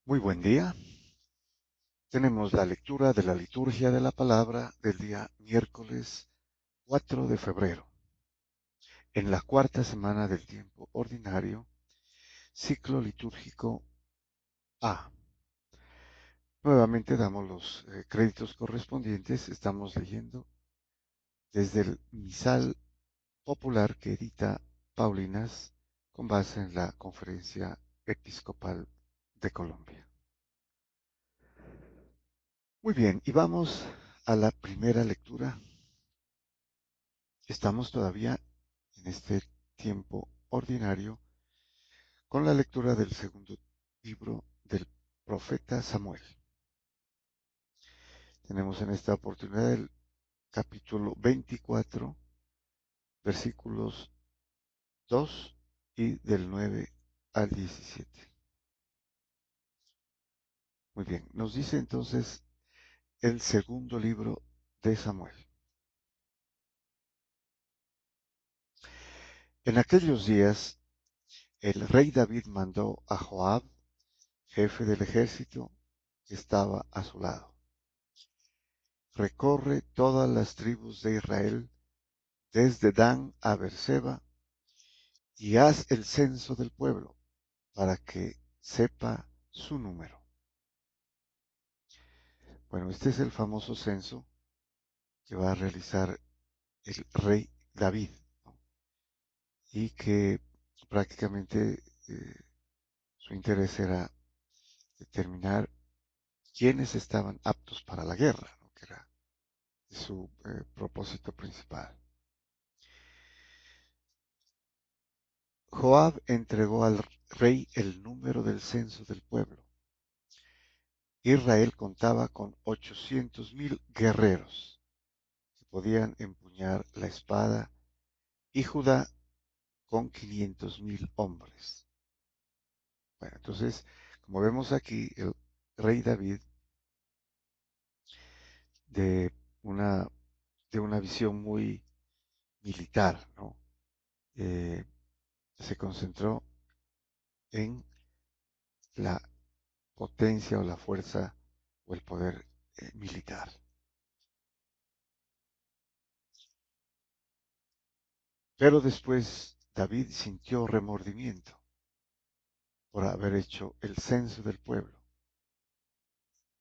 Muy buen día. Tenemos la lectura de la liturgia de la palabra del día miércoles 4 de febrero, en la cuarta semana del tiempo ordinario, ciclo litúrgico A. Nuevamente damos los créditos correspondientes. Estamos leyendo desde el misal popular que edita Paulinas con base en la Conferencia Episcopal de Colombia. Muy bien, y vamos a la primera lectura. Estamos todavía en este tiempo ordinario con la lectura del segundo libro del profeta Samuel. Tenemos en esta oportunidad el capítulo 24, versículos 2 y del 9 al 17. Muy bien, nos dice entonces el segundo libro de Samuel. En aquellos días, el rey David mandó a Joab, jefe del ejército, que estaba a su lado: recorre todas las tribus de Israel, desde Dan a Beerseba, y haz el censo del pueblo, para que sepa su número. Bueno, este es el famoso censo que va a realizar el rey David, ¿no? Y que prácticamente su interés era determinar quiénes estaban aptos para la guerra, ¿no? Que era su propósito principal. Joab entregó al rey el número del censo del pueblo. Israel contaba con 800,000 guerreros que podían empuñar la espada, y Judá con 500,000 hombres. Bueno, entonces, como vemos aquí, el rey David, de una, de una visión muy militar, ¿no? Eh, se concentró en la potencia o la fuerza o el poder militar. Pero después David sintió remordimiento por haber hecho el censo del pueblo,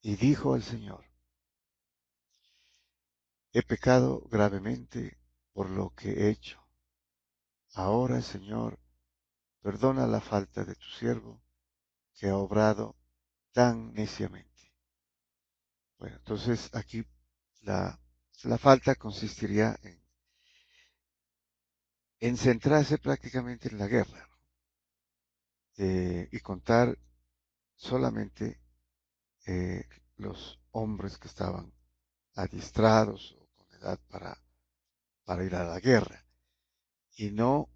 y dijo al Señor: he pecado gravemente por lo que he hecho. Ahora, Señor, perdona la falta de tu siervo, que ha obrado tan neciamente. Bueno, entonces aquí la, la falta consistiría en centrarse prácticamente en la guerra, ¿no? Y contar solamente eh, los hombres que estaban adiestrados o con edad para ir a la guerra, y no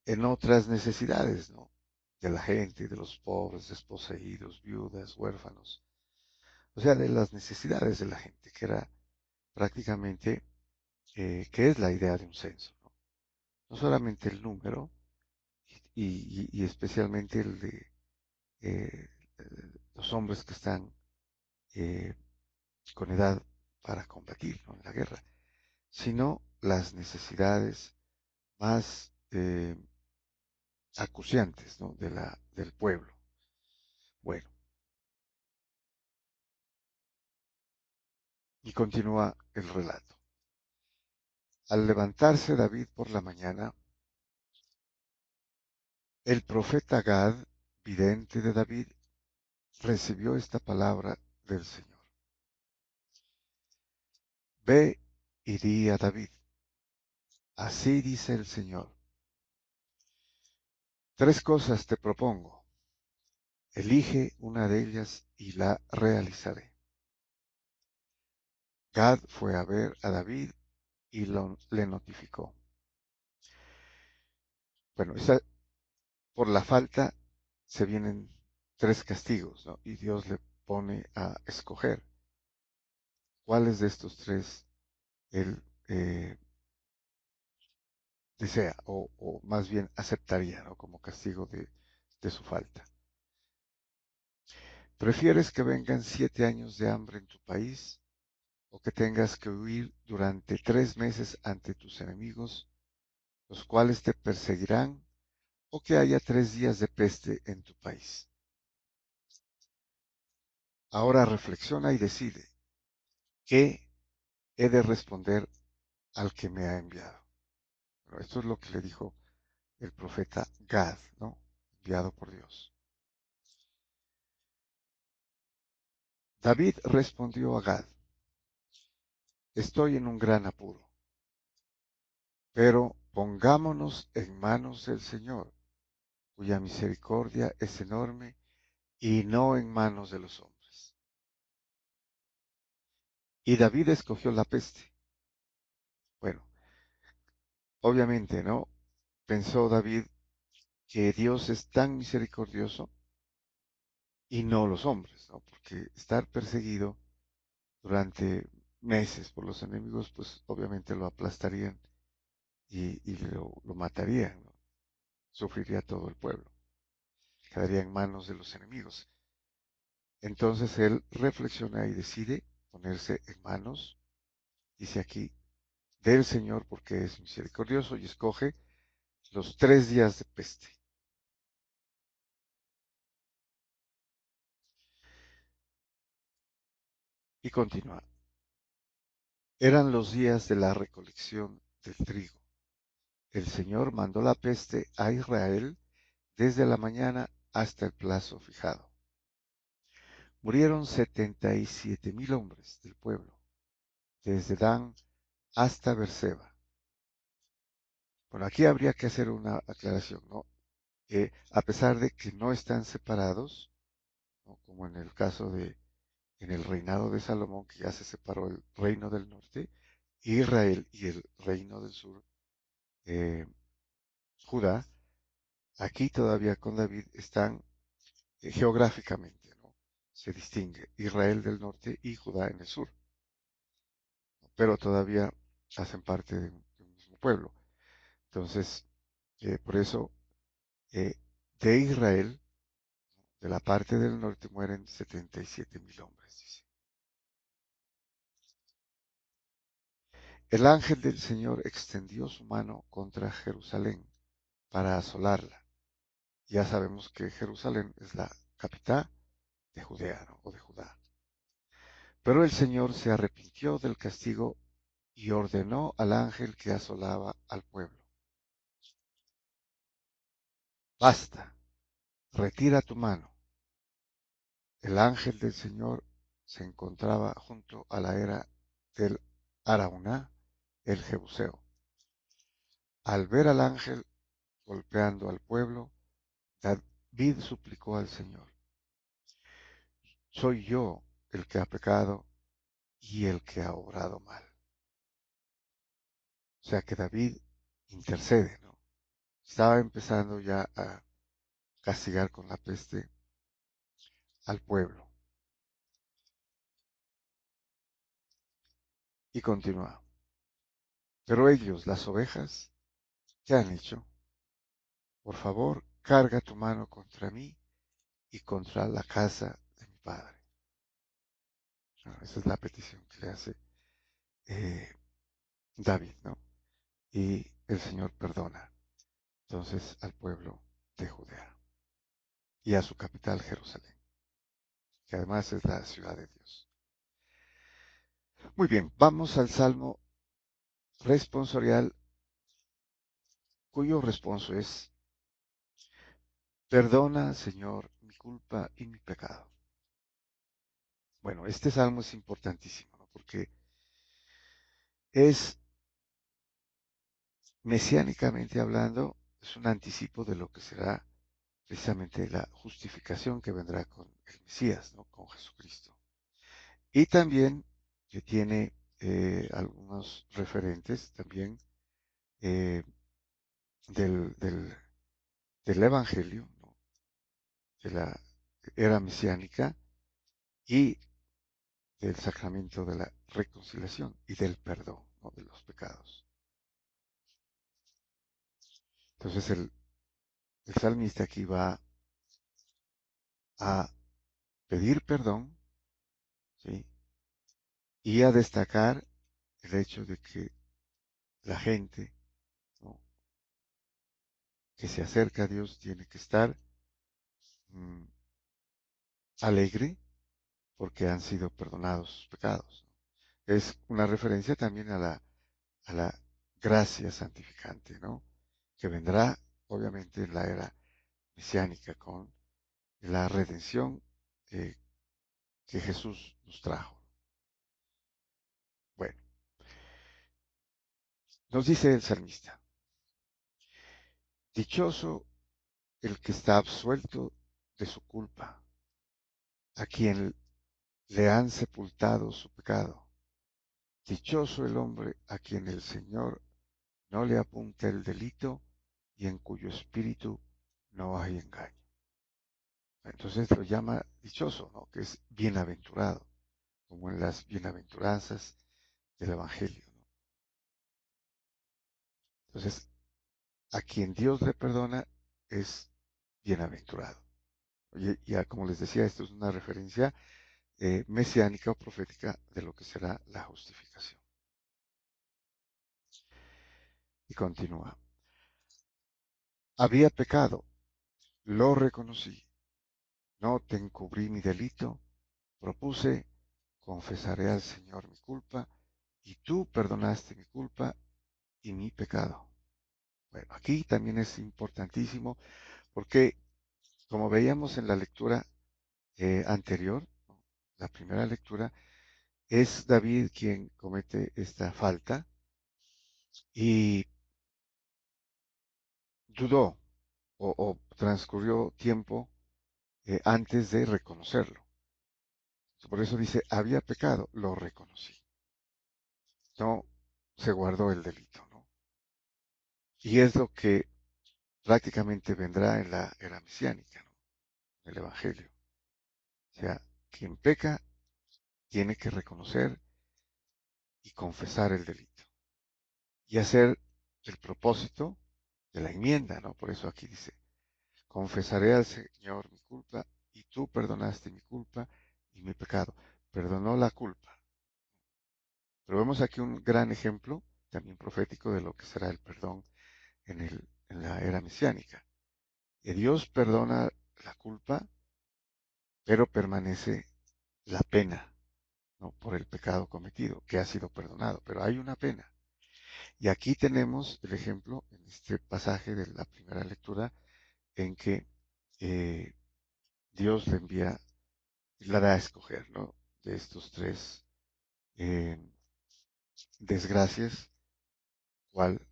en otras necesidades, ¿no? De la gente, de los pobres, desposeídos, viudas, huérfanos, o sea, de las necesidades de la gente, que era prácticamente, que es la idea de un censo, ¿no? No solamente el número, y especialmente el de eh, los hombres que están eh, con edad para combatir, ¿no? En la guerra, sino las necesidades más acuciantes, ¿no? Del pueblo. Bueno, y continúa el relato. Al levantarse David por la mañana, el profeta Gad, vidente de David, recibió esta palabra del Señor: ve y di a David, así dice el Señor: tres cosas te propongo, elige una de ellas y la realizaré. Gad fue a ver a David y le notificó. Bueno, por la falta se vienen tres castigos, ¿no? Y Dios le pone a escoger cuáles de estos tres él desea, o más bien aceptaría, ¿no? Como castigo de su falta. ¿Prefieres que vengan 7 años de hambre en tu país o que tengas que huir durante 3 meses ante tus enemigos, los cuales te perseguirán, o que haya 3 días de peste en tu país? Ahora reflexiona y decide, ¿qué he de responder al que me ha enviado? Bueno, esto es lo que le dijo el profeta Gad, ¿no? Enviado por Dios. David respondió a Gad, estoy en un gran apuro, pero pongámonos en manos del Señor, cuya misericordia es enorme, y no en manos de los hombres. Y David escogió la peste. Bueno, obviamente, ¿no? Pensó David que Dios es tan misericordioso y no los hombres, ¿no? Porque estar perseguido durante meses por los enemigos, pues obviamente lo aplastarían y lo matarían, ¿no? Sufriría todo el pueblo, quedaría en manos de los enemigos. Entonces él reflexiona y decide ponerse en manos, dice aquí, del Señor porque es misericordioso y escoge los 3 días de peste. Y continúa. Eran los días de la recolección del trigo. El Señor mandó la peste a Israel desde la mañana hasta el plazo fijado. Murieron 77,000 hombres del pueblo, desde Dan hasta Berseba. Bueno, aquí habría que hacer una aclaración, ¿no? A pesar de que no están separados, ¿no? Como en el caso de, en el reinado de Salomón, que ya se separó el reino del norte, Israel y el reino del sur, eh, Judá, aquí todavía con David están geográficamente, ¿no? Se distingue Israel del norte y Judá en el sur, ¿no? Pero todavía hacen parte de un mismo pueblo. Entonces, por eso, eh, de Israel, de la parte del norte, mueren 77,000 hombres, dice. El ángel del Señor extendió su mano contra Jerusalén para asolarla. Ya sabemos que Jerusalén es la capital de Judea, ¿no? O de Judá. Pero el Señor se arrepintió del castigo y ordenó al ángel que asolaba al pueblo: basta, retira tu mano. El ángel del Señor se encontraba junto a la era del Arauná, el Jebuseo. Al ver al ángel golpeando al pueblo, David suplicó al Señor: soy yo el que ha pecado y el que ha obrado mal. O sea que David intercede, ¿no? Estaba empezando ya a castigar con la peste al pueblo. Y continúa. Pero ellos, las ovejas, ¿qué han hecho? Por favor, carga tu mano contra mí y contra la casa de mi padre. Bueno, esa es la petición que le hace eh, David, ¿no? Y el Señor perdona entonces al pueblo de Judea y a su capital Jerusalén, que además es la ciudad de Dios. Muy bien, vamos al Salmo responsorial, cuyo responso es: perdona, Señor, mi culpa y mi pecado. Bueno, este salmo es importantísimo, ¿no? Porque es, mesiánicamente hablando, es un anticipo de lo que será precisamente la justificación que vendrá con el Mesías, ¿no? Con Jesucristo. Y también que tiene algunos referentes también eh, del, del, del Evangelio, ¿no? De la era mesiánica y del sacramento de la reconciliación y del perdón, ¿no? De los pecados. Entonces el salmista aquí va a pedir perdón, ¿sí? Y a destacar el hecho de que la gente, ¿no?, que se acerca a Dios tiene que estar mm, alegre porque han sido perdonados sus pecados. Es una referencia también a la gracia santificante, ¿no?, que vendrá obviamente en la era mesiánica con la redención eh, que Jesús nos trajo. Bueno, nos dice el salmista, dichoso el que está absuelto de su culpa, a quien le han sepultado su pecado. Dichoso el hombre a quien el Señor no le apunta el delito y en cuyo espíritu no hay engaño. Entonces lo llama dichoso, ¿no?, que es bienaventurado, como en las bienaventuranzas del Evangelio, ¿no? Entonces, a quien Dios le perdona es bienaventurado. Y ya como les decía, esto es una referencia mesiánica o profética de lo que será la justificación. Y continúa. Había pecado, lo reconocí, no te encubrí mi delito, propuse, confesaré al Señor mi culpa, y tú perdonaste mi culpa y mi pecado. Bueno, aquí también es importantísimo porque, como veíamos en la lectura anterior, ¿no?, la primera lectura, es David quien comete esta falta y dudó o transcurrió tiempo antes de reconocerlo. Por eso dice, había pecado, lo reconocí. No se guardó el delito, ¿no? Y es lo que prácticamente vendrá en la era mesiánica, ¿no?, el Evangelio. O sea, quien peca tiene que reconocer y confesar el delito y hacer el propósito de la enmienda, ¿no? Por eso aquí dice, confesaré al Señor mi culpa y tú perdonaste mi culpa y mi pecado. Perdonó la culpa. Pero vemos aquí un gran ejemplo, también profético, de lo que será el perdón en la era mesiánica. Que Dios perdona la culpa, pero permanece la pena, ¿no?, por el pecado cometido, que ha sido perdonado, pero hay una pena. Y aquí tenemos el ejemplo en este pasaje de la primera lectura en que eh, Dios le envía, le da a escoger, ¿no?, de estos tres eh, desgracias, cuál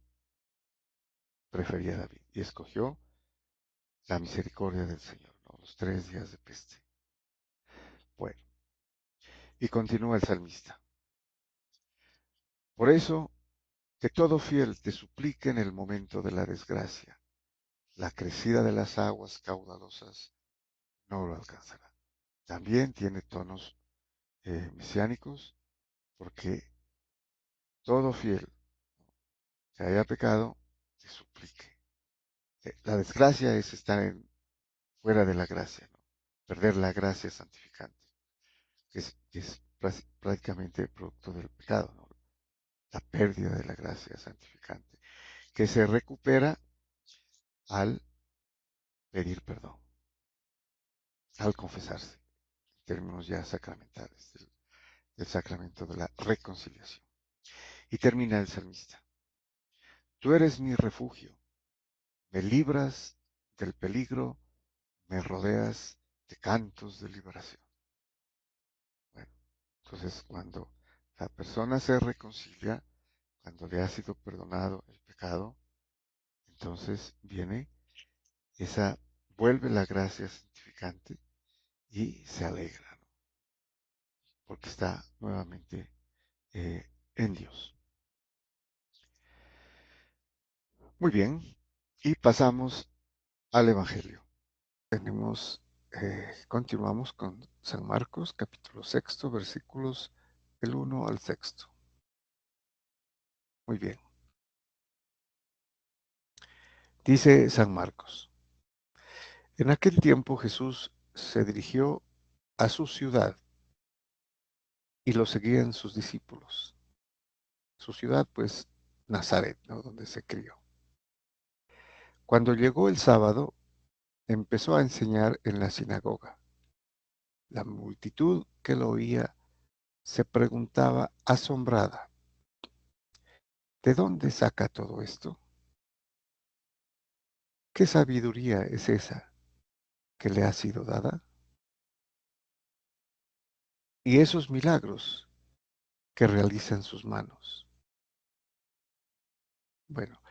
prefería David. Y escogió la misericordia del Señor, ¿no?, los 3 días de peste. Bueno, y continúa el salmista. Por eso, que todo fiel te suplique en el momento de la desgracia. La crecida de las aguas caudalosas no lo alcanzará. También tiene tonos mesiánicos, porque todo fiel que haya pecado, te suplique. La desgracia es estar fuera de la gracia, ¿no?, perder la gracia santificante, que es prácticamente producto del pecado, ¿no?, la pérdida de la gracia santificante, que se recupera al pedir perdón, al confesarse, en términos ya sacramentales, del sacramento de la reconciliación. Y termina el salmista. Tú eres mi refugio, me libras del peligro, me rodeas de cantos de liberación. Bueno, entonces cuando la persona se reconcilia, cuando le ha sido perdonado el pecado, entonces viene esa, vuelve la gracia santificante y se alegra, ¿no?, porque está nuevamente en Dios. Muy bien, y pasamos al Evangelio. Continuamos con San Marcos, capítulo sexto, versículos del 1 al 6. Muy bien. Dice San Marcos. En aquel tiempo Jesús se dirigió a su ciudad y lo seguían sus discípulos. Su ciudad, pues, Nazaret, ¿no? Donde se crió. Cuando llegó el sábado, empezó a enseñar en la sinagoga. La multitud que lo oía se preguntaba asombrada, ¿de dónde saca todo esto? ¿Qué sabiduría es esa que le ha sido dada? Y esos milagros que realizan sus manos. Bueno,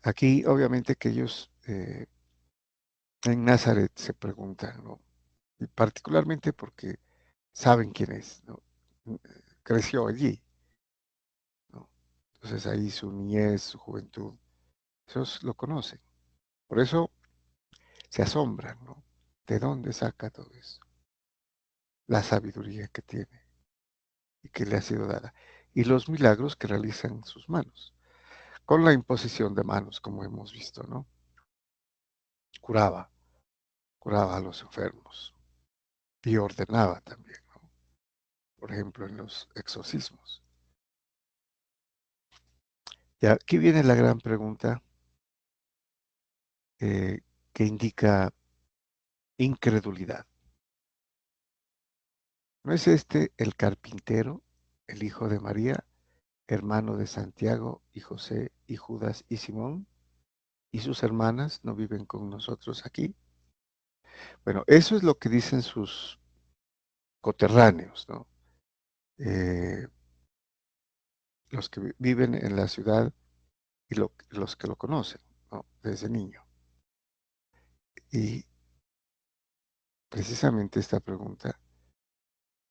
aquí obviamente que ellos en Nazaret se preguntan, ¿no? Y particularmente porque saben quién es, ¿no? Creció allí, ¿no? Entonces ahí su niñez, su juventud, esos lo conocen. Por eso se asombran, ¿no? ¿De dónde saca todo eso? La sabiduría que tiene y que le ha sido dada. Y los milagros que realizan sus manos. Con la imposición de manos, como hemos visto, ¿no? Curaba, curaba a los enfermos y ordenaba también, ¿no? Por ejemplo, en los exorcismos. Y aquí viene la gran pregunta eh, que indica incredulidad. ¿No es este el carpintero, el hijo de María, hermano de Santiago y José y Judas y Simón? ¿Y sus hermanas no viven con nosotros aquí? Bueno, eso es lo que dicen sus coterráneos, ¿no? Eh, los que viven en la ciudad y los que lo conocen, ¿no? Desde niño. Y precisamente esta pregunta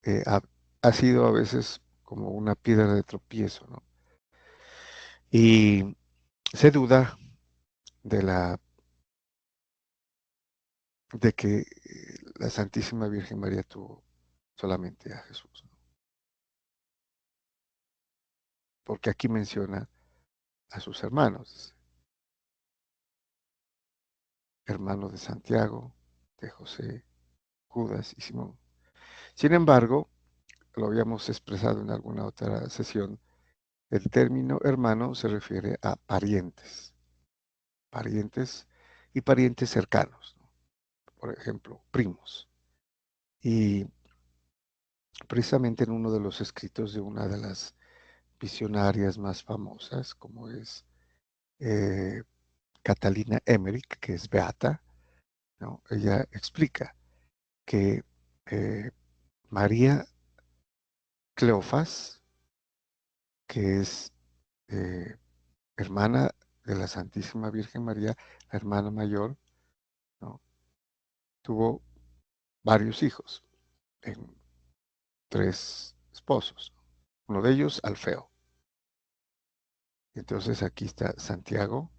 eh, ha, ha sido a veces como una piedra de tropiezo, ¿no? Y se duda de de que la Santísima Virgen María tuvo solamente a Jesús, ¿no? Porque aquí menciona a sus hermanos, hermano de Santiago, de José, Judas y Simón. Sin embargo, lo habíamos expresado en alguna otra sesión, el término hermano se refiere a parientes, parientes y parientes cercanos, ¿no? Por ejemplo, primos. Y precisamente en uno de los escritos de una de las visionarias más famosas, como es eh, Catalina Emmerich, que es beata, ¿no? Ella explica que eh, María Cleofás, que es eh, hermana de la Santísima Virgen María, la hermana mayor, ¿no? Tuvo varios hijos en tres esposos, uno de ellos Alfeo. Entonces aquí está Santiago,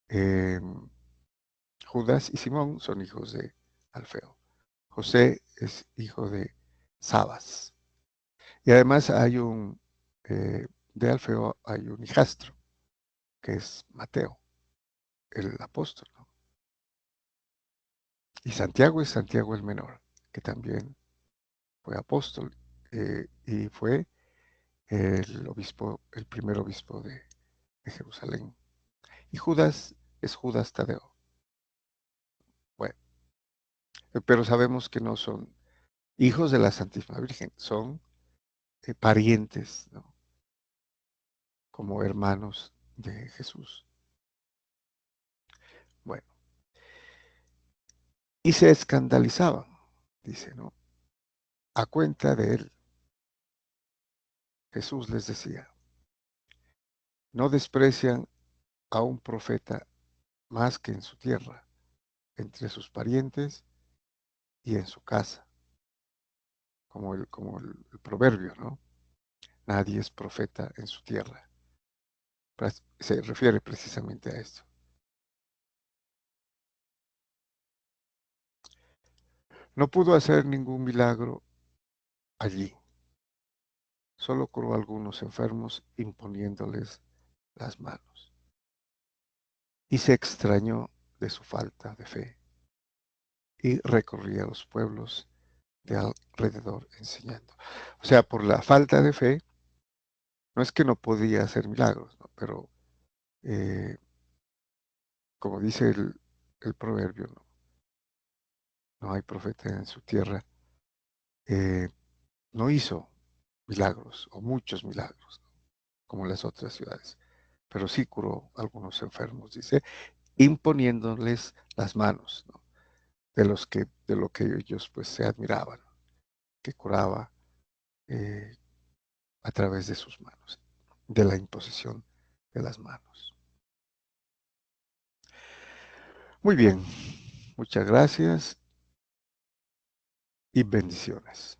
eh, Judas y Simón son hijos de Alfeo. José es hijo de Sabas. Y además de Alfeo hay un hijastro, que es Mateo, el apóstol, ¿no? Y Santiago es Santiago el menor, que también fue apóstol y fue el primer obispo de Jerusalén. Y Judas es Judas Tadeo. Bueno, pero sabemos que no son hijos de la Santísima Virgen, son parientes, ¿no? Como hermanos de Jesús. Bueno, y se escandalizaban, dice, ¿no? A cuenta de él, Jesús les decía, no desprecian a un profeta más que en su tierra, entre sus parientes y en su casa, como el proverbio, ¿no? Nadie es profeta en su tierra. Se refiere precisamente a esto. No pudo hacer ningún milagro allí, solo curó a algunos enfermos imponiéndoles las manos. Y se extrañó de su falta de fe y recorría los pueblos de alrededor enseñando. O sea, por la falta de fe, no es que no podía hacer milagros, ¿no? Pero eh, como dice el proverbio, ¿no? No hay profeta en su tierra, eh, no hizo milagros o muchos milagros, ¿no? Como las otras ciudades, pero sí curó a algunos enfermos, dice, imponiéndoles las manos, ¿no? De lo que ellos pues se admiraban, que curaba eh, a través de sus manos, de la imposición de las manos. Muy bien, muchas gracias y bendiciones.